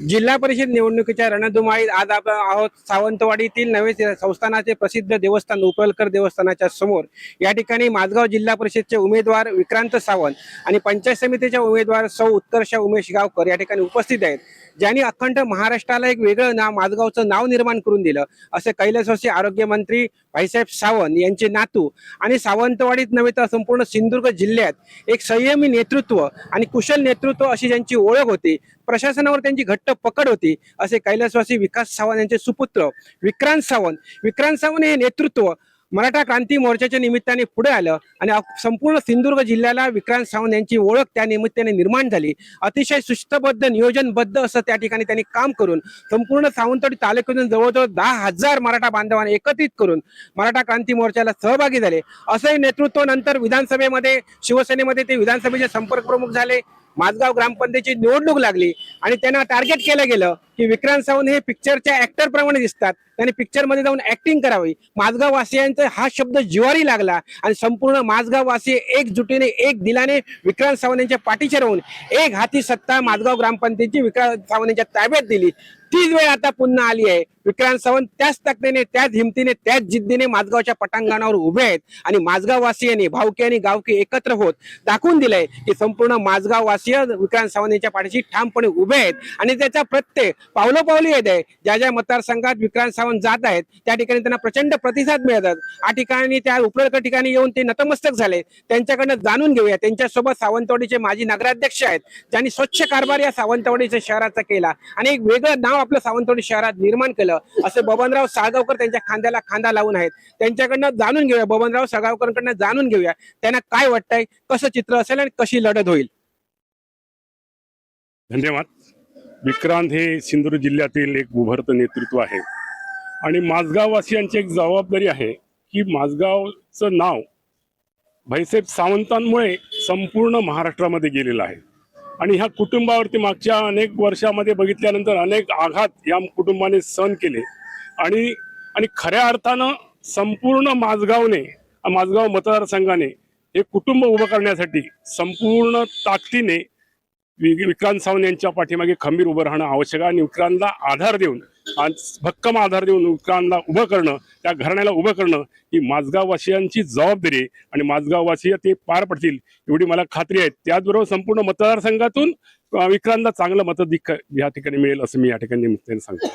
जिल्हा परिषद निवडणुकीच्या रणधुमाळीत आज आपण आहोत सावंतवाडीतील नवे संस्थानाचे प्रसिद्ध देवस्थान उपळकर देवस्थानाच्या समोर। या ठिकाणी माझगाव जिल्हा परिषदचे उमेदवार विक्रांत सावंत आणि पंचायत समितीचे उमेदवार सौ उत्कर्षा उमेश गावकर या ठिकाणी उपस्थित आहेत, ज्यांनी अखंड महाराष्ट्राला एक वेगळं नाव, माझगावचं नाव निर्माण करून दिलं असे कैलासवासी आरोग्य मंत्री भाईसाहेब सावंत यांचे नातू आणि सावंतवाडीत नव्हे तर संपूर्ण सिंधुदुर्ग जिल्ह्यात एक संयमी नेतृत्व आणि कुशल नेतृत्व अशी ज्यांची ओळख होती, प्रशासनावर त्यांची घट्ट पकड होती, असे कैलासवासी विकास सावंत यांचे सुपुत्र विक्रांत सावंत हे नेतृत्व मराठा क्रांती मोर्चाच्या निमित्ताने पुढे आलं आणि संपूर्ण सिंधुदुर्ग जिल्ह्याला विक्रांत सावंत यांची ओळख त्या निमित्ताने निर्माण झाली। अतिशय शिस्तबद्ध नियोजनबद्ध असं त्या ठिकाणी त्यांनी काम करून संपूर्ण सावंतवाडी तालुक्यातून जवळजवळ 10,000 मराठा बांधवांना एकत्रित करून मराठा क्रांती मोर्चाला सहभागी झाले। असंही नेतृत्व नंतर विधानसभेमध्ये शिवसेनेमध्ये ते विधानसभेचे संपर्क प्रमुख झाले। माझगाव ग्रामपंचायतीची निवडणूक लागली आणि त्यांना टार्गेट केलं गेलं की विक्रांत सावंत हे पिक्चरच्या ऍक्टर प्रमाणे दिसतात, त्यांनी पिक्चर मध्ये जाऊन ऍक्टिंग करावी। माझगाव वासियांचा हा शब्द जिवारी लागला आणि संपूर्ण माझगाव वासी एकजुटीने एक दिलाने विक्रांत सावंत यांच्या पाठीशी राहून एक हाती सत्ता माझगाव ग्रामपंचायतीची विक्रांत सावंत यांच्या ताब्यात दिली। तीच वेळ आता पुन्हा आली आहे। विक्रांत सावंत त्याच ताकदीने, त्याच हिमतीने, त्याच जिद्दीने माझगावच्या पटांगणावर उभे आहेत आणि माझगाव वासियांनी, भावकी आणि गावकी एकत्र होत दाखवून दिलंय की संपूर्ण माझगाव वासीय विक्रांत सावंत यांच्या पाठीशी ठामपणे उभे आहेत आणि त्याचा प्रत्येक पावलोपावली येत आहे। ज्या ज्या मतदारसंघात विक्रांत सावंत जात आहेत त्या ठिकाणी त्यांना प्रचंड प्रतिसाद मिळतात। या ठिकाणी त्या उपळकर ठिकाणी येऊन ते नतमस्तक झाले। त्यांच्याकडनं जाणून घेऊया, त्यांच्यासोबत सावंतवाडीचे माजी नगराध्यक्ष आहेत, ज्यांनी स्वच्छ कारभार या सावंतवाडीच्या शहराचा केला आणि एक वेगळं नाव आपलं सावंतवाडी शहरात निर्माण केलं असे बबनराव साळगावकर त्यांच्या खांद्याला खांदा लावून आहेत। त्यांच्याकडनं जाणून घेऊया, बबनराव साळगावकरांकडनं जाणून घेऊया त्यांना काय वाटतंय, कसं चित्र असेल आणि कशी लढत होईल। धन्यवाद। विक्रांत हे सिंधुदुर्ग जिल्ह्यातील एक उभरतं नेतृत्व आहे आणि माझगाव वासियांची एक जबाबदारी आहे की माझगावचं नाव भाईसाहेब सावंतांमुळे संपूर्ण महाराष्ट्रामध्ये गेलेलं आहे आणि ह्या कुटुंबावरती मागच्या अनेक वर्षामध्ये बघितल्यानंतर अनेक आघात या कुटुंबाने सहन केले आणि खऱ्या अर्थानं संपूर्ण माझगाव मतदारसंघाने हे कुटुंब उभं करण्यासाठी संपूर्ण ताकदीने विक्रांत सावंत यांच्या पाठीमागे खंबीर उभं राहणं आवश्यक आहे आणि विक्रांतला आधार देऊन, भक्कम आधार देऊन विक्रांतला उभं करणं, त्या घराण्याला उभं करणं ही माझगाववासियांची जबाबदारी आहे आणि माझगाववासी ते पार पडतील एवढी मला खात्री आहे। त्याचबरोबर संपूर्ण मतदारसंघातून विक्रांतला चांगलं मताधिक्य या ठिकाणी मिळेल असं मी या ठिकाणी सांगतो।